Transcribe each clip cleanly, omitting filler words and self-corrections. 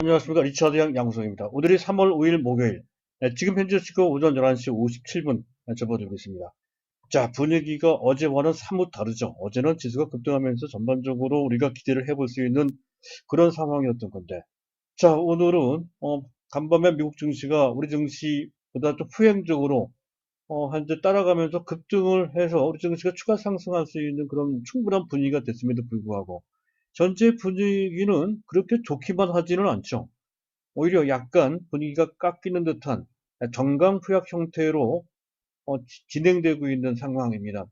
안녕하십니까. 리차드 양구성입니다. 오늘이 3월 5일 목요일. 지금 현재 시각 오전 11시 57분 접어들고 있습니다. 자, 분위기가 어제와는 사뭇 다르죠. 어제는 지수가 급등하면서 전반적으로 우리가 기대를 해볼 수 있는 그런 상황이었던 건데. 자, 오늘은, 간밤에 미국 증시가 우리 증시보다 좀 후행적으로, 현재 따라가면서 급등을 해서 우리 증시가 추가 상승할 수 있는 그런 충분한 분위기가 됐음에도 불구하고, 전체 분위기는 그렇게 좋기만 하지는 않죠. 오히려 약간 분위기가 깎이는 듯한 정강후약 형태로 진행되고 있는 상황입니다.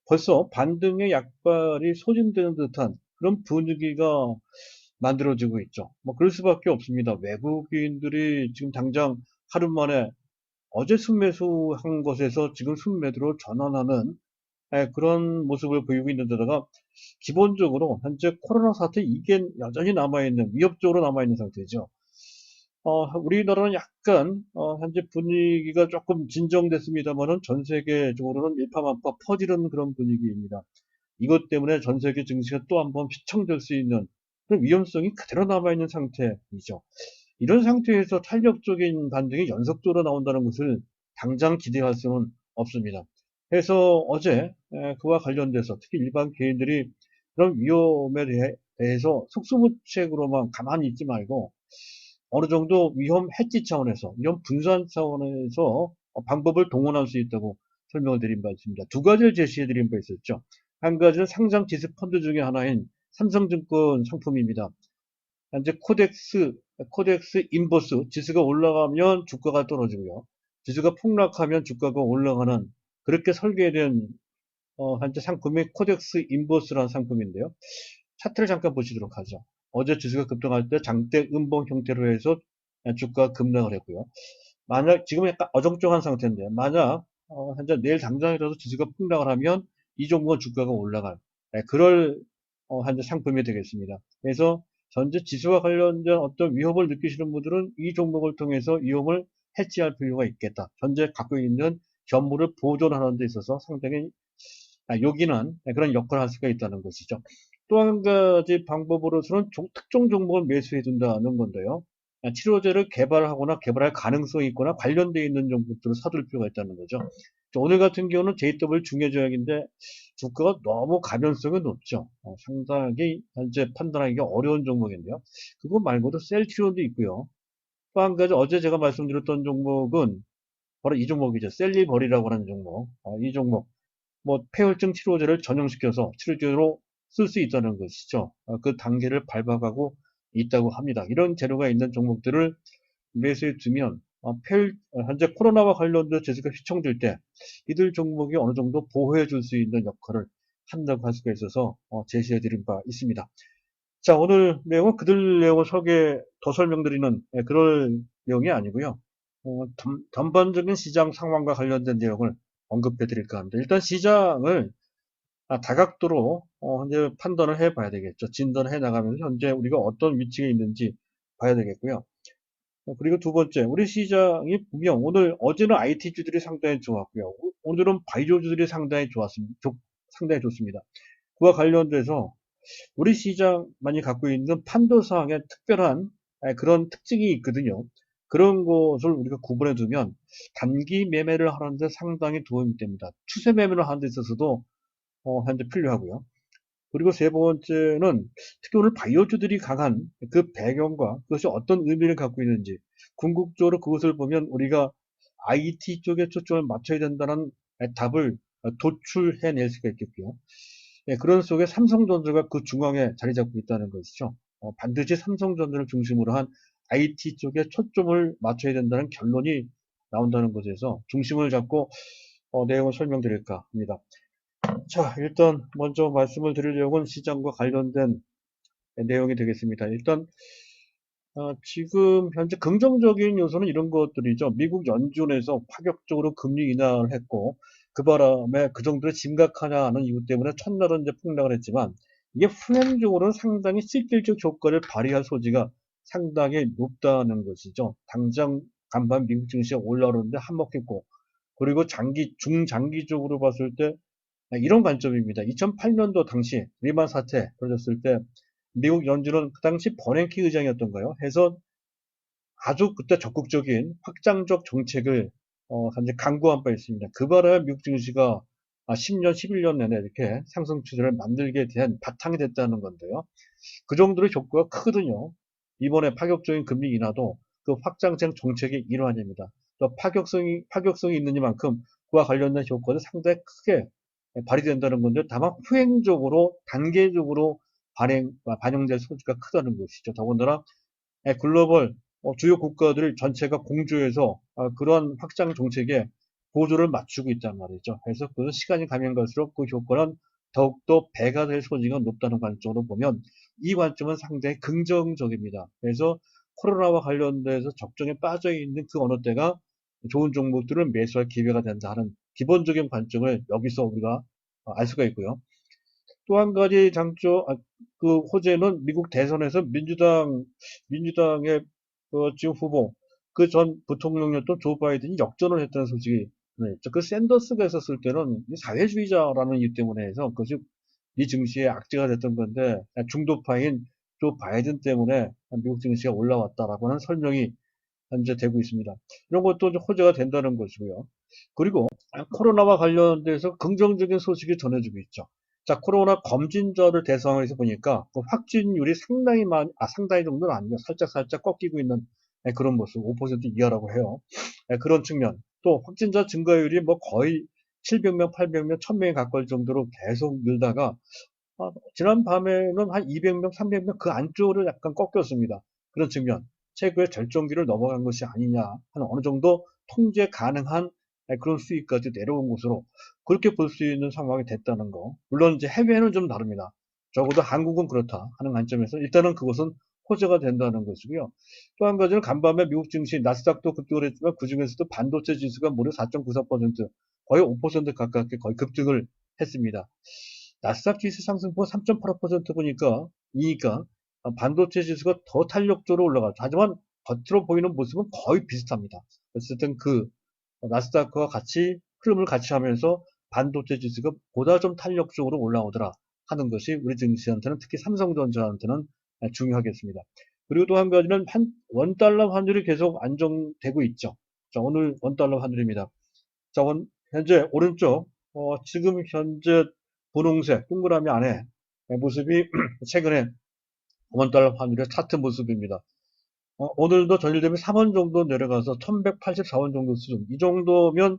벌써 반등의 약발이 소진되는 듯한 그런 분위기가 만들어지고 있죠. 뭐 그럴 수밖에 없습니다. 외국인들이 지금 당장 하루 만에 어제 순매수한 것에서 지금 순매도로 전환하는 그런 모습을 보이고 있는 데다가 기본적으로 현재 코로나 사태 이게 여전히 남아있는 위협적으로 남아있는 상태죠. 우리나라는 약간 현재 분위기가 조금 진정됐습니다만은 전 세계적으로는 일파만파 퍼지는 그런 분위기입니다. 이것 때문에 전 세계 증시가 또 한번 휘청될 수 있는 그런 위험성이 그대로 남아있는 상태이죠. 이런 상태에서 탄력적인 반등이 연속적으로 나온다는 것을 당장 기대할 수는 없습니다. 그래서 어제 그와 관련돼서 특히 일반 개인들이 그런 위험에 대해서 속수무책으로만 가만히 있지 말고 어느 정도 위험 해지 차원에서, 위험 분산 차원에서 방법을 동원할 수 있다고 설명을 드린 바 있습니다. 두 가지를 제시해 드린 바 있었죠. 한 가지는 상장 지수 펀드 중에 하나인 삼성증권 상품입니다. 현재 코덱스 인버스 지수가 올라가면 주가가 떨어지고요. 지수가 폭락하면 주가가 올라가는 그렇게 설계된 현재 상품이 코덱스 인버스라는 상품인데요. 차트를 잠깐 보시도록 하죠. 어제 지수가 급등할 때 장대 음봉 형태로 해서 주가가 급락을 했고요. 만약 지금 약간 어정쩡한 상태인데 만약 현재 내일 당장이라도 지수가 폭락을 하면 이 종목은 주가가 올라갈 그럴 현재 상품이 되겠습니다. 그래서 현재 지수와 관련된 어떤 위협을 느끼시는 분들은 이 종목을 통해서 위험을 해지할 필요가 있겠다. 현재 갖고 있는 현물을 보존하는 데 있어서 상당히 요긴한 그런 역할을 할 수가 있다는 것이죠. 또 한 가지 방법으로서는 특정 종목을 매수해 둔다는 건데요. 치료제를 개발하거나 개발할 가능성이 있거나 관련되어 있는 종목들을 사둘 필요가 있다는 거죠. 오늘 같은 경우는 JW 중해조약인데 주가가 너무 가변성이 높죠. 상당히 현재 판단하기가 어려운 종목인데요. 그거 말고도 셀트리온도 있고요. 또 한 가지 어제 제가 말씀드렸던 종목은 바로 이 종목이죠. 셀리버리라고 하는 종목. 이 종목. 뭐 폐혈증 치료제를 전용시켜서 치료제로 쓸 수 있다는 것이죠. 그 단계를 밟아가고 있다고 합니다. 이런 재료가 있는 종목들을 매수해 두면 현재 코로나와 관련된 재수가 휘청될 때 이들 종목이 어느 정도 보호해 줄 수 있는 역할을 한다고 할 수가 있어서 제시해 드린 바 있습니다. 자, 오늘 내용은 그들 내용을 더 설명드리는 그럴 내용이 아니고요. 전반적인 시장 상황과 관련된 내용을 언급해 드릴까 합니다. 일단 시장을 다각도로 현재 판단을 해 봐야 되겠죠. 진단을 해 나가면서 현재 우리가 어떤 위치에 있는지 봐야 되겠고요. 그리고 두 번째, 우리 시장이 보면 어제는 IT주들이 상당히 좋았고요. 오늘은 바이오주들이 상당히 좋습니다. 그와 관련돼서 우리 시장만이 갖고 있는 판도상의 특별한 그런 특징이 있거든요. 그런 것을 우리가 구분해 두면 단기 매매를 하는데 상당히 도움이 됩니다. 추세 매매를 하는 데 있어서도 현재 필요하고요. 그리고 세 번째는 특히 오늘 바이오주들이 강한 그 배경과 그것이 어떤 의미를 갖고 있는지 궁극적으로 그것을 보면 우리가 IT 쪽에 초점을 맞춰야 된다는 답을 도출해낼 수가 있겠고요. 그런 속에 삼성전자가 그 중앙에 자리 잡고 있다는 것이죠. 반드시 삼성전자를 중심으로 한 IT 쪽에 초점을 맞춰야 된다는 결론이 나온다는 것에서 중심을 잡고 내용을 설명드릴까 합니다. 자, 일단 먼저 말씀을 드리려고는 시장과 관련된 내용이 되겠습니다. 일단 지금 현재 긍정적인 요소는 이런 것들이죠. 미국 연준에서 파격적으로 금리 인하를 했고 그 바람에 그 정도로 심각하냐 하는 이유 때문에 첫날은 이제 폭락을 했지만 이게 후행적으로는 상당히 실질적 효과를 발휘할 소지가 상당히 높다는 것이죠. 당장 간밤 미국 증시가 올라오는데 한몫했고 그리고 중장기적으로 봤을 때 이런 관점입니다. 2008년도 당시 리만 사태 벌어졌을 때 미국 연준은 그 당시 버냉키 의장이었던가요? 해서 아주 그때 적극적인 확장적 정책을 현재 강구한 바 있습니다. 그 바람에 미국 증시가 10년, 11년 내내 이렇게 상승 추세를 만들게 된 바탕이 됐다는 건데요. 그 정도로 효과가 크거든요. 이번에 파격적인 금리 인하도 그 확장적 정책의 일환입니다. 또 파격성이 있는 이만큼 그와 관련된 효과도 상당히 크게 발휘된다는 건데 다만 후행적으로 단계적으로 반영될 소지가 크다는 것이죠. 더군다나 글로벌 주요 국가들 전체가 공조해서 그러한 확장 정책에 보조를 맞추고 있단 말이죠. 그래서 그 시간이 가면 갈수록 그 효과는 더욱더 배가 될 소지가 높다는 관점으로 보면 이 관점은 상당히 긍정적입니다. 그래서 코로나와 관련돼서 적정에 빠져 있는 그 어느 때가 좋은 종목들을 매수할 기회가 된다 하는 기본적인 관점을 여기서 우리가 알 수가 있고요. 또 한 가지 그 호재는 미국 대선에서 민주당의 지금 후보, 그 전 부통령이었던 조 바이든이 역전을 했다는 소식이 있죠. 그 샌더스가 있었을 때는 사회주의자라는 이유 때문에 해서 그것이 이 증시의 악재가 됐던 건데 중도파인 조 바이든 때문에 미국 증시가 올라왔다라고 하는 설명이 현재 되고 있습니다. 이런 것도 호재가 된다는 것이고요. 그리고 코로나와 관련돼서 긍정적인 소식이 전해지고 있죠. 자, 코로나 검진자를 대상으로 해서 보니까 그 확진율이 상당히 정도는 아니고 살짝 꺾이고 있는 그런 모습, 5% 이하라고 해요. 그런 측면. 또 확진자 증가율이 뭐 거의 700명, 800명, 1000명에 가까울 정도로 계속 늘다가 지난 밤에는 한 200명, 300명 그 안쪽으로 약간 꺾였습니다. 그런 측면. 최고의 절정기를 넘어간 것이 아니냐 하는 어느 정도 통제 가능한 그런 수익까지 내려온 것으로 그렇게 볼 수 있는 상황이 됐다는 거. 물론 이제 해외는 좀 다릅니다. 적어도 한국은 그렇다 하는 관점에서 일단은 그것은 호재가 된다는 것이고요. 또 한 가지는 간밤에 미국 증시 나스닥도 급등을 했지만 그중에서도 반도체 지수가 무려 4.94% 거의 5% 가깝게 거의 급등을 했습니다. 나스닥 지수 상승폭 3.85% 보니까 이니까 반도체 지수가 더 탄력적으로 올라가죠. 하지만 겉으로 보이는 모습은 거의 비슷합니다. 어쨌든 그 나스닥과 같이 흐름을 같이 하면서 반도체 지수가 보다 좀 탄력적으로 올라오더라 하는 것이 우리 증시한테는 특히 삼성전자한테는 중요하겠습니다. 그리고 또 한 가지는 원달러 환율이 계속 안정되고 있죠. 자, 오늘 원달러 환율입니다. 자, 현재 오른쪽 지금 현재 분홍색 동그라미 안에 모습이 최근에 원달러 환율의 차트 모습입니다. 오늘도 전일 대비 3원 정도 내려가서 1184원 정도 수준. 이 정도면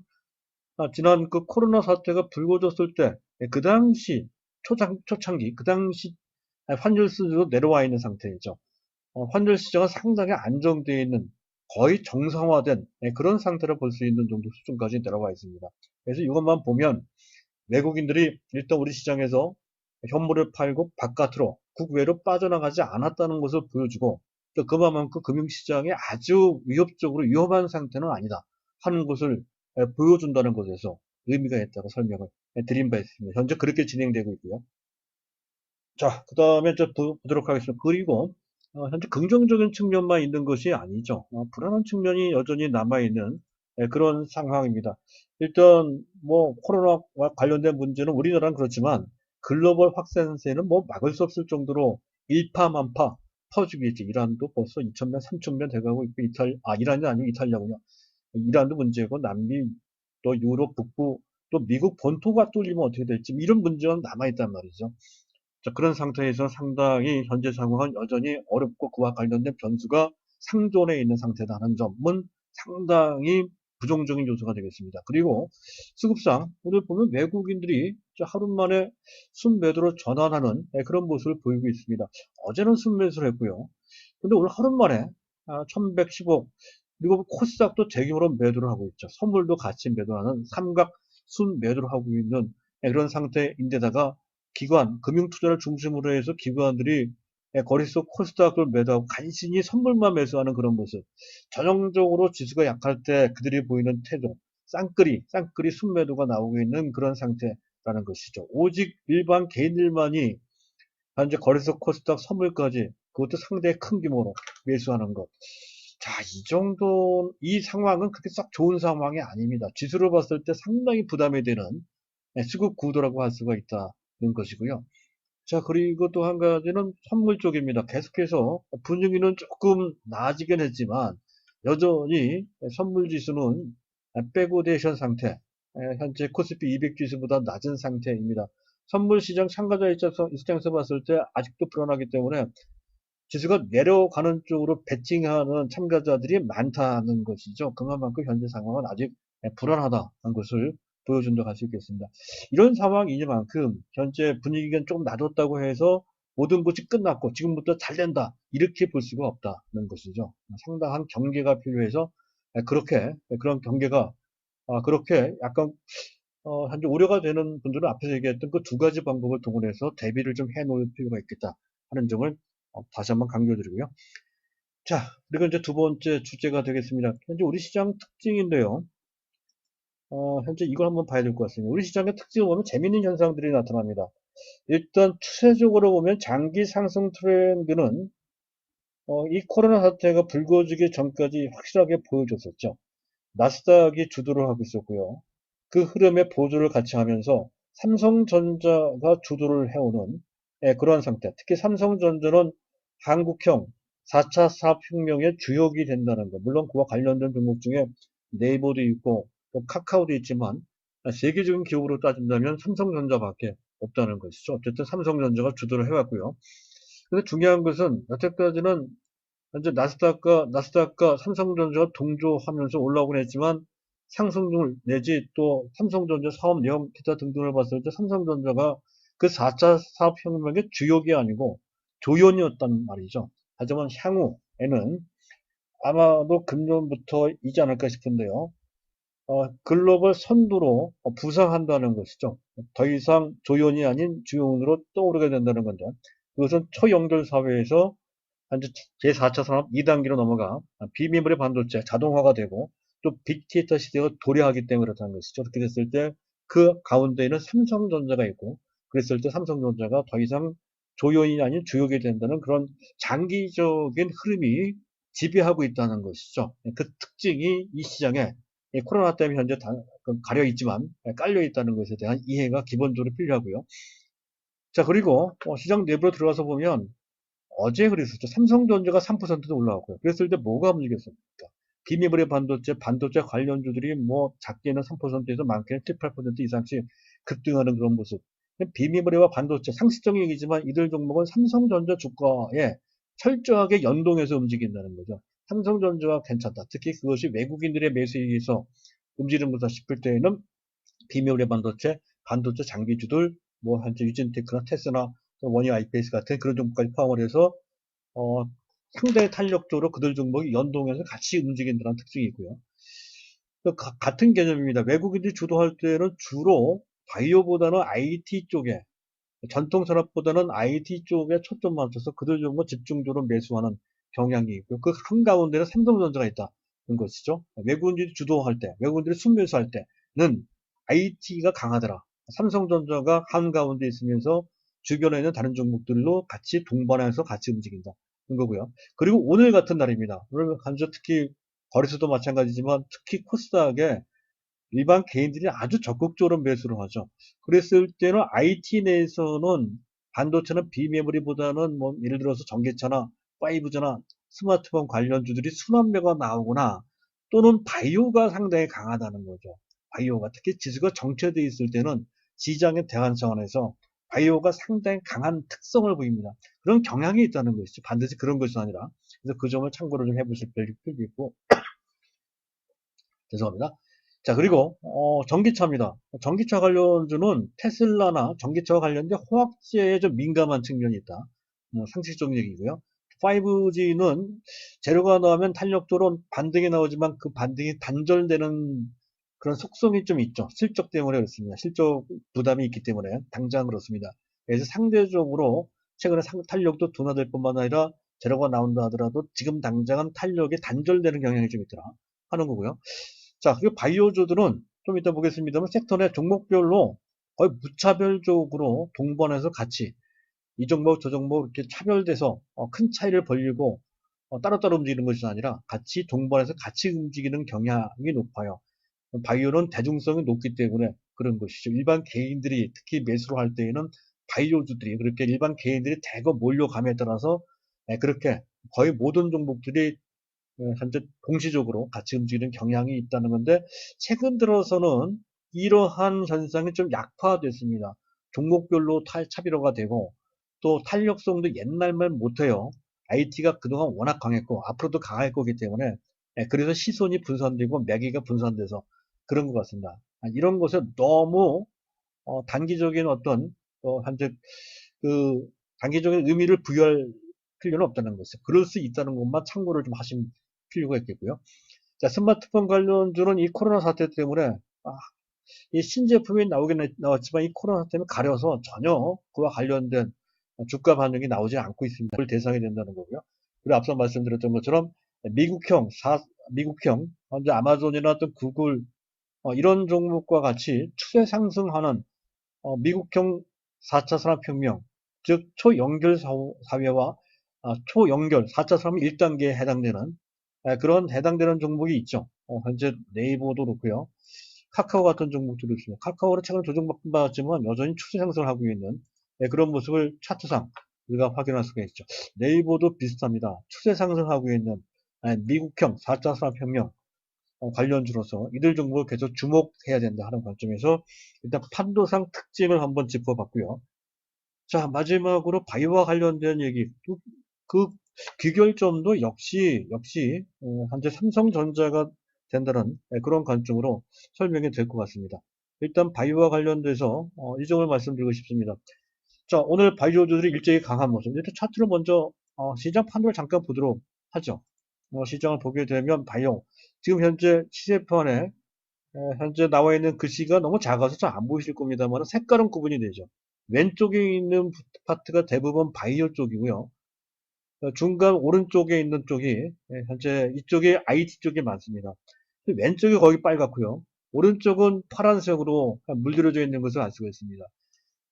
지난 그 코로나 사태가 불거졌을 때 그 당시 초창기 그 당시 환율 수준으로 내려와 있는 상태이죠. 환율 시장은 상당히 안정되어 있는 거의 정상화된 그런 상태를 볼 수 있는 정도 수준까지 내려와 있습니다. 그래서 이것만 보면 외국인들이 일단 우리 시장에서 현물을 팔고 바깥으로 국외로 빠져나가지 않았다는 것을 보여주고 또 그만큼 금융시장이 아주 위험한 상태는 아니다 하는 것을 보여준다는 것에서 의미가 있다고 설명을 드린 바 있습니다. 현재 그렇게 진행되고 있고요. 자, 그 다음에 보도록 하겠습니다. 그리고 현재 긍정적인 측면만 있는 것이 아니죠. 불안한 측면이 여전히 남아있는 그런 상황입니다. 일단 뭐 코로나와 관련된 문제는 우리나라는 그렇지만 글로벌 확산세는 뭐 막을 수 없을 정도로 일파만파 퍼지고 있죠. 이란도 벌써 2,000명, 3,000명 돼가고 있고 이란이 아니고 이탈리아군요. 이란도 문제고 남미 또 유럽 북부 또 미국 본토가 뚫리면 어떻게 될지 이런 문제가 남아있단 말이죠. 자, 그런 상태에서 상당히 현재 상황은 여전히 어렵고 그와 관련된 변수가 상존해 있는 상태다는 점은 상당히 부정적인 요소가 되겠습니다. 그리고 수급상 오늘 보면 외국인들이 하루 만에 순매도로 전환하는 그런 모습을 보이고 있습니다. 어제는 순매수를 했고요. 근데 오늘 하루 만에 1115 그리고 코스닥도 대규모로 매도를 하고 있죠. 선물도 같이 매도하는 삼각 순매도를 하고 있는 그런 상태인데다가 금융투자를 중심으로 해서 기관들이 거리 속 코스닥을 매도하고 간신히 선물만 매수하는 그런 모습. 전형적으로 지수가 약할 때 그들이 보이는 태도, 쌍끌이 순매도가 나오고 있는 그런 상태라는 것이죠. 오직 일반 개인들만이 현재 거래소 코스닥 선물까지 그것도 상당히 큰 규모로 매수하는 것. 자, 이 상황은 그렇게 썩 좋은 상황이 아닙니다. 지수로 봤을 때 상당히 부담이 되는 수급 구도라고 할 수가 있다는 것이고요. 자, 그리고 또 한 가지는 선물 쪽입니다. 계속해서 분위기는 조금 나아지긴 했지만 여전히 선물 지수는 백오데이션 상태, 현재 코스피 200 지수보다 낮은 상태입니다. 선물 시장 참가자 입장에서 봤을 때 아직도 불안하기 때문에 지수가 내려가는 쪽으로 베팅하는 참가자들이 많다는 것이죠. 그만큼 현재 상황은 아직 불안하다는 것을 보여준다고 할 수 있겠습니다. 이런 상황이니만큼 현재 분위기가 조금 낮았다고 해서 모든 것이 끝났고 지금부터 잘 된다 이렇게 볼 수가 없다는 것이죠. 상당한 경계가 필요해서 그런 경계가 그렇게 약간 현재 우려가 되는 분들은 앞에서 얘기했던 그 두 가지 방법을 동원해서 대비를 좀 해놓을 필요가 있겠다 하는 점을 다시 한번 강조드리고요. 자, 그리고 이제 두 번째 주제가 되겠습니다. 현재 우리 시장 특징인데요. 현재 이걸 한번 봐야 될 것 같습니다. 우리 시장의 특징을 보면 재밌는 현상들이 나타납니다. 일단 추세적으로 보면 장기 상승 트렌드는 이 코로나 사태가 불거지기 전까지 확실하게 보여줬었죠. 나스닥이 주도를 하고 있었고요. 그 흐름에 보조를 같이 하면서 삼성전자가 주도를 해오는 그러한 상태. 특히 삼성전자는 한국형 4차 산업혁명의 주역이 된다는 것. 물론 그와 관련된 종목 중에 네이버도 있고 또 카카오도 있지만 세계적인 기업으로 따진다면 삼성전자밖에 없다는 것이죠. 어쨌든 삼성전자가 주도를 해왔고요. 근데 중요한 것은 여태까지는 현재 나스닥과 삼성전자가 동조하면서 올라오곤 했지만 상승률 내지 또 삼성전자 사업 내용 기타 등등을 봤을 때 삼성전자가 그 4차 산업혁명의 주역이 아니고 조연이었단 말이죠. 하지만 향후에는 아마도 금년부터이지 않을까 싶은데요. 글로벌 선두로 부상한다는 것이죠. 더 이상 조연이 아닌 주연으로 떠오르게 된다는 건데 그것은 초연결 사회에서 현재 제4차 산업 2단계로 넘어가 비메모리 반도체 자동화가 되고 또 빅데이터 시대가 도래하기 때문에 그렇다는 것이죠. 그렇게 됐을 때 그 가운데에는 삼성전자가 있고 그랬을 때 삼성전자가 더 이상 조연이 아닌 주역이 된다는 그런 장기적인 흐름이 지배하고 있다는 것이죠. 그 특징이 이 시장에 코로나 때문에 현재 가려 있지만 깔려 있다는 것에 대한 이해가 기본적으로 필요하고요. 자, 그리고 시장 내부로 들어가서 보면 어제 그랬었죠. 삼성전자가 3%도 올라왔고요. 그랬을 때 뭐가 움직였습니까? 비메모리 반도체 관련주들이 뭐 작게는 3%에서 많게는 7, 8% 이상씩 급등하는 그런 모습. 비메모리와 반도체 상식적인 얘기지만 이들 종목은 삼성전자 주가에 철저하게 연동해서 움직인다는 거죠. 삼성전자가 괜찮다. 특히 그것이 외국인들의 매수에 의해서 움직이는 거다 싶을 때에는 비메모리 반도체 장비주들, 뭐 현재 유진테크나 테스나 원희 IPS 같은 그런 종목까지 포함을 해서 어, 상당히 탄력적으로 그들 종목이 연동해서 같이 움직인다는 특징이 있고요. 같은 개념입니다. 외국인들이 주도할 때는 주로 바이오보다는 IT 쪽에 전통 산업보다는 IT 쪽에 초점 맞춰서 그들 종목 집중적으로 매수하는 경향이 있고요. 그 한가운데는 삼성전자가 있다는 것이죠. 외국인들이 주도할 때, 외국인들이 순매수할 때는 IT가 강하더라. 삼성전자가 한가운데 있으면서 주변에 있는 다른 종목들로 같이 동반해서 같이 움직인다. 는 거고요. 그리고 오늘 같은 날입니다. 오늘 간저 특히 거래소도 마찬가지지만 특히 코스닥에 일반 개인들이 아주 적극적으로 매수를 하죠. 그랬을 때는 IT 내에서는 반도체는 비메모리보다는 뭐 예를 들어서 전기차나 5G나 스마트폰 관련주들이 순환매가 나오거나 또는 바이오가 상당히 강하다는 거죠. 바이오가 특히 지수가 정체되어 있을 때는 시장의 대환성 안에서 바이오가 상당히 강한 특성을 보입니다. 그런 경향이 있다는 것이죠. 반드시 그런 것이 아니라. 그래서 그 점을 참고를 좀 해보실 필요가 있고, 죄송합니다. 자, 그리고 전기차입니다. 전기차 관련주는 테슬라나 전기차와 관련된 호황제에 좀 민감한 측면이 있다. 뭐 상식적인 얘기고요. 5G는 재료가 나오면 탄력적으로 반등이 나오지만 그 반등이 단절되는 그런 속성이 좀 있죠. 실적 때문에 그렇습니다. 실적 부담이 있기 때문에 당장 그렇습니다. 그래서 상대적으로 최근에 탄력도 둔화될 뿐만 아니라 재료가 나온다 하더라도 지금 당장은 탄력이 단절되는 경향이 좀 있더라 하는 거고요. 자, 그리고 바이오주들은 좀 이따 보겠습니다만 섹터 내 종목별로 거의 무차별적으로 동반해서 같이 이 종목 저 종목 이렇게 차별돼서 큰 차이를 벌리고 따로따로 움직이는 것이 아니라 같이 동반해서 같이 움직이는 경향이 높아요. 바이오는 대중성이 높기 때문에 그런 것이죠. 일반 개인들이 특히 매수를 할 때에는 바이오주들이 그렇게 일반 개인들이 대거 몰려감에 따라서 그렇게 거의 모든 종목들이 현재 동시적으로 같이 움직이는 경향이 있다는 건데 최근 들어서는 이러한 현상이 좀 약화됐습니다. 종목별로 차별화가 되고 또 탄력성도 옛날만 못해요. IT가 그동안 워낙 강했고 앞으로도 강할 거기 때문에 그래서 시선이 분산되고 매기가 분산돼서 그런 것 같습니다. 이런 것에 너무 단기적인 어떤 현재 그 단기적인 의미를 부여할 필요는 없다는 것이죠. 그럴 수 있다는 것만 참고를 좀 하실 필요가 있겠고요. 자, 스마트폰 관련주는 이 코로나 사태 때문에 이 신제품이 나오긴 나왔지만 이 코로나 때문에 가려서 전혀 그와 관련된 주가 반응이 나오지 않고 있습니다. 그걸 대상이 된다는 거고요. 그리고 앞서 말씀드렸던 것처럼 미국형, 미국형, 현재 아마존이나 또 구글 이런 종목과 같이 추세 상승하는 미국형 4차 산업혁명, 즉 초연결 사회와 초연결 4차 산업 1단계에 해당되는 그런 해당되는 종목이 있죠. 현재 네이버도 그렇고요. 카카오 같은 종목들도 있습니다. 카카오는 최근 조정받았지만 여전히 추세 상승을 하고 있는 그런 모습을 차트상 우리가 확인할 수가 있죠. 네이버도 비슷합니다. 추세 상승하고 있는 미국형 4차 산업혁명 관련주로서 이들 종목을 계속 주목해야 된다 하는 관점에서 일단 판도상 특징을 한번 짚어봤고요. 자, 마지막으로 바이오와 관련된 얘기. 그 귀결점도 역시 현재 삼성전자가 된다는 그런 관점으로 설명이 될 것 같습니다. 일단 바이오와 관련돼서 이 점을 말씀드리고 싶습니다. 자, 오늘 바이오주들이 일제히 강한 모습. 일단 차트를 먼저 시장 판도를 잠깐 보도록 하죠. 시장을 보게 되면 바이오 지금 현재 시세판에 현재 나와 있는 글씨가 너무 작아서 잘 안 보이실 겁니다만 색깔은 구분이 되죠. 왼쪽에 있는 파트가 대부분 바이오 쪽이고요. 중간 오른쪽에 있는 쪽이 현재 이쪽에 IT 쪽이 많습니다. 왼쪽이 거의 빨갛고요. 오른쪽은 파란색으로 물들여져 있는 것을 알 수가 있습니다.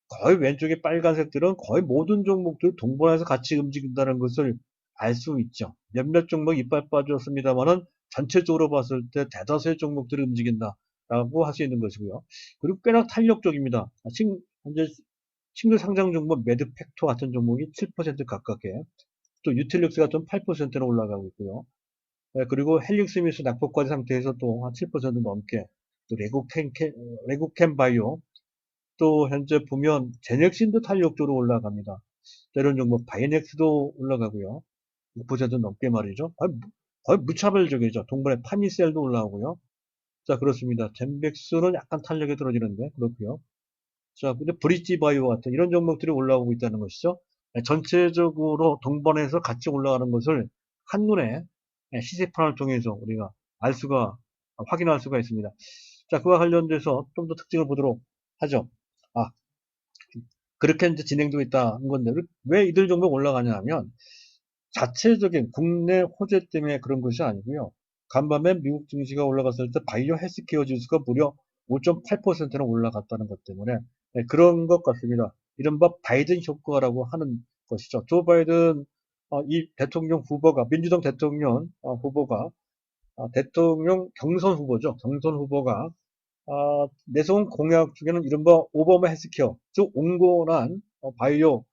거의 왼쪽에 빨간색들은 거의 모든 종목들 동반해서 같이 움직인다는 것을 알 수 있죠. 몇몇 종목 이빨 빠졌습니다만은 전체적으로 봤을 때 대다수의 종목들이 움직인다라고 할 수 있는 것이고요. 그리고 꽤나 탄력적입니다. 현재 신규 상장 종목 매드팩토 같은 종목이 7% 가깝게 또 유틸릭스가 좀 8%로 올라가고 있고요. 그리고 헬릭스미스 낙폭과대 상태에서 또 한 7% 넘게 또 레고캠 바이오 또 현재 보면 제넥신도 탄력적으로 올라갑니다. 이런 종목 바이넥스도 올라가고요. 6% 넘게 말이죠. 거의 무차별적이죠. 동반에 파니셀도 올라오고요. 자, 그렇습니다. 젠백스는 약간 탄력이 떨어지는데 그렇고요. 자, 근데 브릿지 바이오 같은 이런 종목들이 올라오고 있다는 것이죠. 전체적으로 동반해서 같이 올라가는 것을 한눈에 시세판을 통해서 우리가 확인할 수가 있습니다. 자, 그와 관련돼서 좀 더 특징을 보도록 하죠. 아, 그렇게 이제 진행되고 있다는 건데, 왜 이들 종목 올라가냐 하면, 자체적인 국내 호재 때문에 그런 것이 아니고요. 간밤에 미국 증시가 올라갔을 때 바이오 헬스케어 지수가 무려 5.8%나 올라갔다는 것 때문에 그런 것 같습니다. 이른바 바이든 효과라고 하는 것이죠. 조 바이든 이 대통령 후보가 민주당 대통령 후보가 대통령 경선 후보죠. 경선 후보가 내세운 공약 중에는 이른바 오바마 헬스케어, 즉 온건한 바이오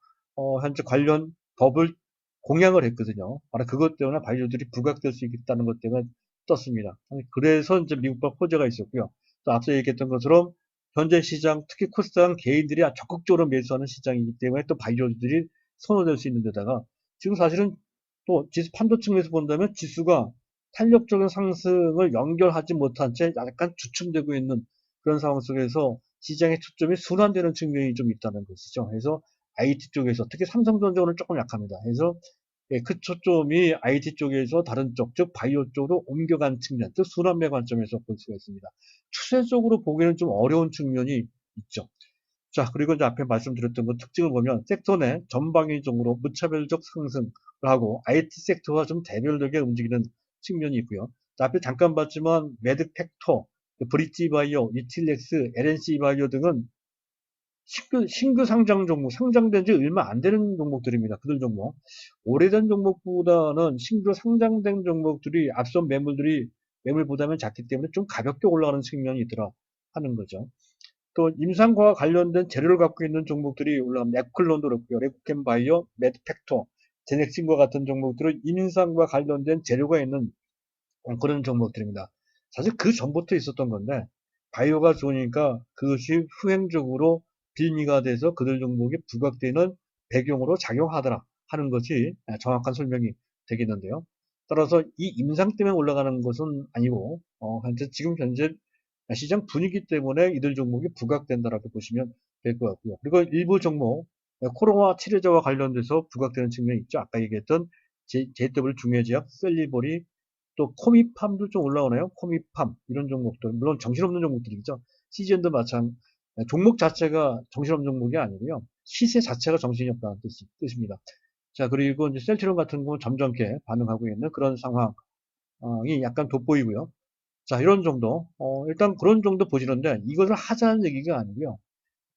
현재 관련 법을 공약을 했거든요. 바로 그것 때문에 바이오들이 부각될 수 있다는 것 때문에 떴습니다. 그래서 이제 미국과 호재가 있었고요. 또 앞서 얘기했던 것처럼 현재 시장, 특히 코스닥은 개인들이 적극적으로 매수하는 시장이기 때문에 또 바이오들이 선호될 수 있는 데다가 지금 사실은 또 지수 판도 측면에서 본다면 지수가 탄력적인 상승을 연결하지 못한 채 약간 주춤되고 있는 그런 상황 속에서 시장의 초점이 순환되는 측면이 좀 있다는 것이죠. 그래서 IT 쪽에서 특히 삼성전자는 조금 약합니다. 그래서 그 초점이 IT 쪽에서 다른 쪽, 즉 바이오 쪽으로 옮겨간 측면, 즉 순환매 관점에서 볼 수가 있습니다. 추세적으로 보기에는 좀 어려운 측면이 있죠. 자, 그리고 이제 앞에 말씀드렸던 그 특징을 보면 섹터 내 전방위적으로 무차별적 상승을 하고 IT 섹터와 좀 대별되게 움직이는 측면이 있고요. 자, 앞에 잠깐 봤지만 매드팩토, 브릿지 바이오, 이틸렉스, LNC 바이오 등은 신규 상장 종목, 상장된 지 얼마 안 되는 종목들입니다. 그들 종목. 오래된 종목보다는 신규 상장된 종목들이 앞선 매물보다는 작기 때문에 좀 가볍게 올라가는 측면이 있더라 하는 거죠. 또 임상과와 관련된 재료를 갖고 있는 종목들이 올라갑니다. 에클론도 그렇고요. 레고캠 바이오, 매드팩토 제넥신과 같은 종목들은 임상과 관련된 재료가 있는 그런 종목들입니다. 사실 그 전부터 있었던 건데 바이오가 좋으니까 그것이 후행적으로 빌미가 돼서 그들 종목이 부각되는 배경으로 작용하더라 하는 것이 정확한 설명이 되겠는데요. 따라서 이 임상 때문에 올라가는 것은 아니고 지금 현재 시장 분위기 때문에 이들 종목이 부각된다라고 보시면 될 것 같고요. 그리고 일부 종목 코로나 치료제와 관련돼서 부각되는 측면이 있죠. 아까 얘기했던 JW 중해제약, 셀리버리, 또 코미팜도 좀 올라오네요. 코미팜 이런 종목들 물론 정신없는 종목들이죠. CGN도 마찬가지. 종목 자체가 정신없는 종목이 아니고요. 시세 자체가 정신이 없다는 뜻입니다. 자, 그리고 이제 셀트리온 같은 경우는 점잖게 반응하고 있는 그런 상황이 약간 돋보이고요. 자, 이런 정도. 일단 그런 정도 보시는데 이것을 하자는 얘기가 아니고요.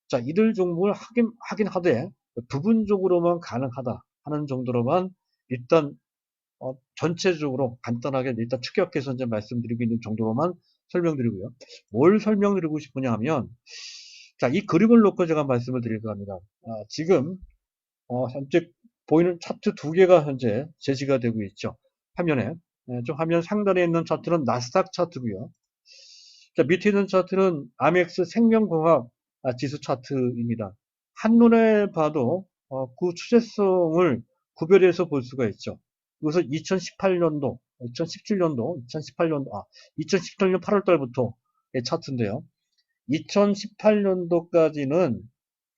자, 이들 종목을 하긴 하되 부분적으로만 가능하다 하는 정도로만 일단 전체적으로 간단하게 일단 축약해서 이제 말씀드리고 있는 정도로만 설명드리고요. 뭘 설명드리고 싶으냐 하면, 자, 이 그림을 놓고 제가 말씀을 드릴까 합니다. 지금, 현재 보이는 차트 두 개가 현재 제시가 되고 있죠. 화면에. 좀 화면 상단에 있는 차트는 나스닥 차트고요. 자, 밑에 있는 차트는 아멕스 생명공학 지수 차트입니다. 한눈에 봐도 그 추세성을 구별해서 볼 수가 있죠. 이것은 2018년도, 2017년도, 2018년 8월 달부터의 차트인데요. 2018년도까지는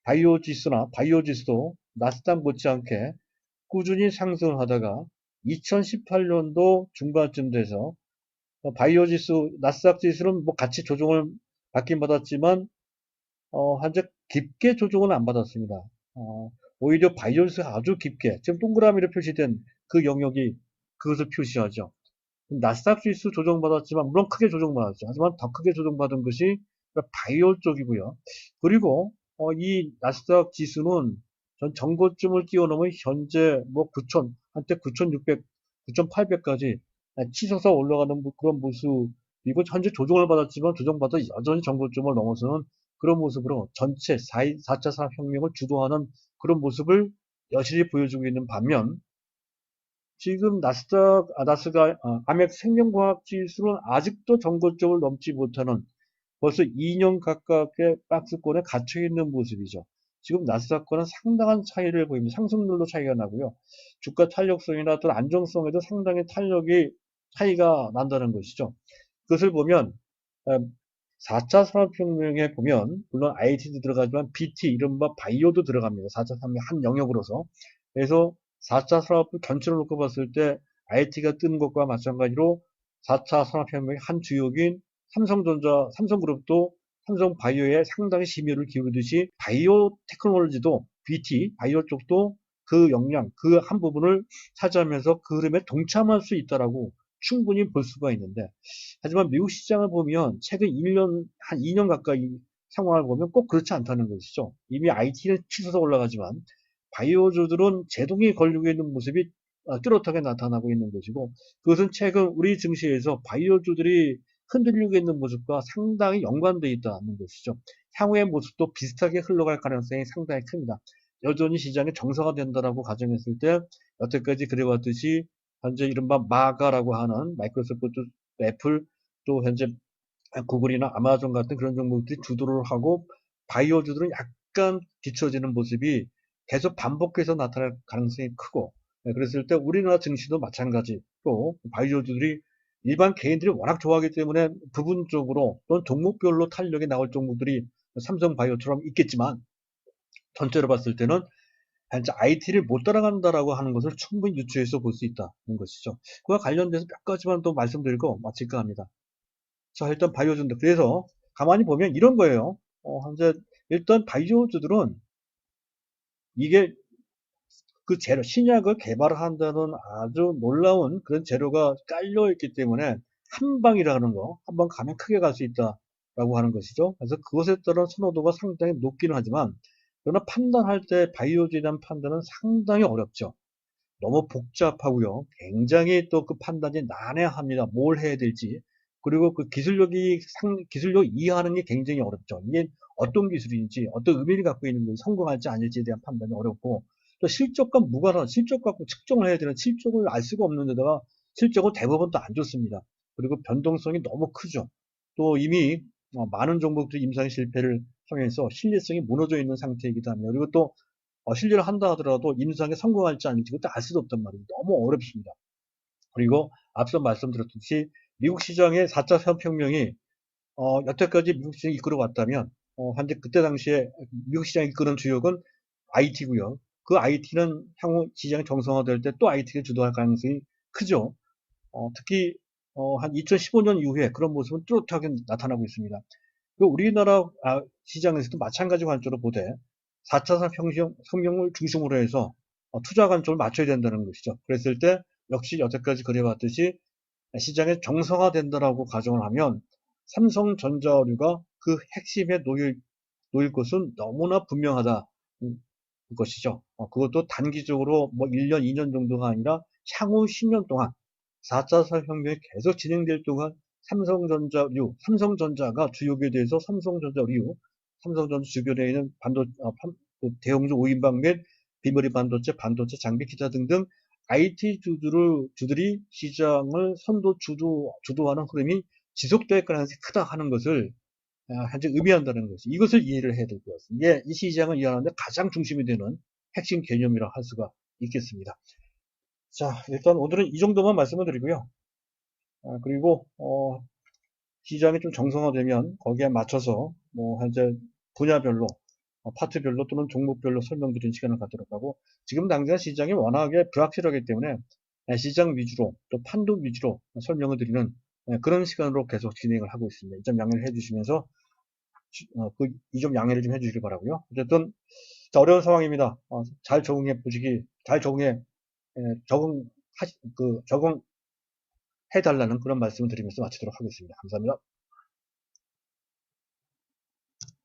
바이오 지수나 바이오 지수도 나스닥 못지않게 꾸준히 상승을 하다가 2018년도 중반쯤 돼서 바이오 지수, 나스닥 지수는 뭐 같이 조정을 받긴 받았지만, 현재 깊게 조정은 안 받았습니다. 오히려 바이오 지수가 아주 깊게, 지금 동그라미로 표시된 그 영역이 그것을 표시하죠. 나스닥 지수 조정받았지만, 물론 크게 조정받았죠. 하지만 더 크게 조정받은 것이 바이오 쪽이고요. 그리고, 이 나스닥 지수는 전 정고점을 뛰어넘은 현재 뭐 9,000, 한때 9,600, 9,800까지 치솟아 올라가는 그런 모습이고, 현재 조정을 받았지만 조정받아 여전히 정고점을 넘어서는 그런 모습으로 전체 4차 산업혁명을 주도하는 그런 모습을 여실히 보여주고 있는 반면, 지금 아멕 생명과학 지수는 아직도 정고점을 넘지 못하는 벌써 2년 가깝게 박스권에 갇혀 있는 모습이죠. 지금 나스닥과는 상당한 차이를 보입니다. 상승률도 차이가 나고요. 주가 탄력성이나 또는 안정성에도 상당히 차이가 난다는 것이죠. 그것을 보면 4차 산업혁명에 보면 물론 IT도 들어가지만 BT, 이른바 바이오도 들어갑니다. 4차 산업의 한 영역으로서. 그래서 4차 산업 전체를 놓고 봤을 때 IT가 뜬 것과 마찬가지로 4차 산업혁명의 한 주역인 삼성그룹도 삼성바이오에 상당히 심혈을 기울이듯이 바이오 테크놀로지도 BT, 바이오 쪽도 그 역량, 그 한 부분을 차지하면서 그 흐름에 동참할 수 있다라고 충분히 볼 수가 있는데, 하지만 미국 시장을 보면 최근 1년, 한 2년 가까이 상황을 보면 꼭 그렇지 않다는 것이죠. 이미 IT는 치솟아 올라가지만 바이오주들은 제동이 걸리고 있는 모습이 뚜렷하게 나타나고 있는 것이고, 그것은 최근 우리 증시에서 바이오주들이 흔들리고 있는 모습과 상당히 연관되어 있다는 것이죠. 향후의 모습도 비슷하게 흘러갈 가능성이 상당히 큽니다. 여전히 시장이 정상화된다라고 가정했을 때 여태까지 그래왔듯이 현재 이른바 마가라고 하는 마이크로소프트, 애플, 또 현재 구글이나 아마존 같은 그런 종목들이 주도를 하고 바이오주들은 약간 뒤처지는 모습이 계속 반복해서 나타날 가능성이 크고, 그랬을 때 우리나라 증시도 마찬가지로 바이오주들이 일반 개인들이 워낙 좋아하기 때문에 부분적으로 또는 종목별로 탄력이 나올 종목들이 삼성바이오처럼 있겠지만 전체로 봤을 때는 현재 IT를 못 따라간다라고 하는 것을 충분히 유추해서 볼 수 있다는 것이죠. 그와 관련돼서 몇 가지만 또 말씀드리고 마칠까 합니다. 자, 일단 바이오주인데, 그래서 가만히 보면 이런 거예요. 현재 일단 바이오주들은 이게 그 재료, 신약을 개발한다는 아주 놀라운 그런 재료가 깔려있기 때문에 한 방이라는 거, 한 번 가면 크게 갈 수 있다라고 하는 것이죠. 그래서 그것에 따른 선호도가 상당히 높기는 하지만, 그러나 판단할 때 바이오주에 대한 판단은 상당히 어렵죠. 너무 복잡하고요. 굉장히 또 그 판단이 난해합니다. 뭘 해야 될지. 그리고 그 기술력 이해하는 게 굉장히 어렵죠. 이게 어떤 기술인지, 어떤 의미를 갖고 있는 건지, 성공할지 아닐지에 대한 판단이 어렵고, 또 실적과 무관한, 실적 갖고 측정을 해야 되는 실적을 알 수가 없는 데다가 실적은 대부분 또 안 좋습니다. 그리고 변동성이 너무 크죠. 또 이미 많은 종목들이 임상 실패를 통해서 신뢰성이 무너져 있는 상태이기도 합니다. 그리고 또 신뢰를 한다 하더라도 임상에 성공할지 아닐지 그것도 알 수도 없단 말이에요. 너무 어렵습니다. 그리고 앞서 말씀드렸듯이 미국 시장의 4차 산업혁명이 여태까지 미국 시장이 이끌어 왔다면 현재 그때 당시에 미국 시장이 이끄는 주역은 IT고요. 그 IT는 향후 시장이 정상화될 때 또 IT가 주도할 가능성이 크죠. 특히 한 2015년 이후에 그런 모습은 뚜렷하게 나타나고 있습니다. 그 우리나라 시장에서도 마찬가지 관점으로 보되 4차 산업혁명을 중심으로 해서 투자 관점을 맞춰야 된다는 것이죠. 그랬을 때 역시 여태까지 그래왔듯이 시장에 정상화된다라고 가정을 하면 삼성전자류가 그 핵심에 놓일 것은 너무나 분명하다 것이죠. 그것도 단기적으로 뭐 1년, 2년 정도가 아니라 향후 10년 동안 4차 산업혁명이 계속 진행될 동안 삼성전자가 주요기에 대해서 삼성전자 주변에 있는 대형주 5인방 및 비머리 반도체 장비 기타 등등 IT 주들이 시장을 주도하는 흐름이 지속될 가능성이 크다 하는 것을 현재 의미한다는 것이 이것을 이해를 해야 될 것 같습니다. 이게 이 시장을 이해하는데 가장 중심이 되는 핵심 개념이라 할 수가 있겠습니다. 자, 일단 오늘은 이 정도만 말씀을 드리고요. 그리고 시장이 좀 정상화되면 거기에 맞춰서 뭐 현재 분야별로 파트별로 또는 종목별로 설명드리는 시간을 갖도록 하고 지금 당장 시장이 워낙에 불확실하기 때문에 시장 위주로 또 판도 위주로 설명을 드리는 그런 시간으로 계속 진행을 하고 있습니다. 이 점 양해를 해주시면서 이 점 양해를 좀 해주시기 바라고요. 어쨌든 어려운 상황입니다. 잘 적응해 달라는 그런 말씀을 드리면서 마치도록 하겠습니다. 감사합니다.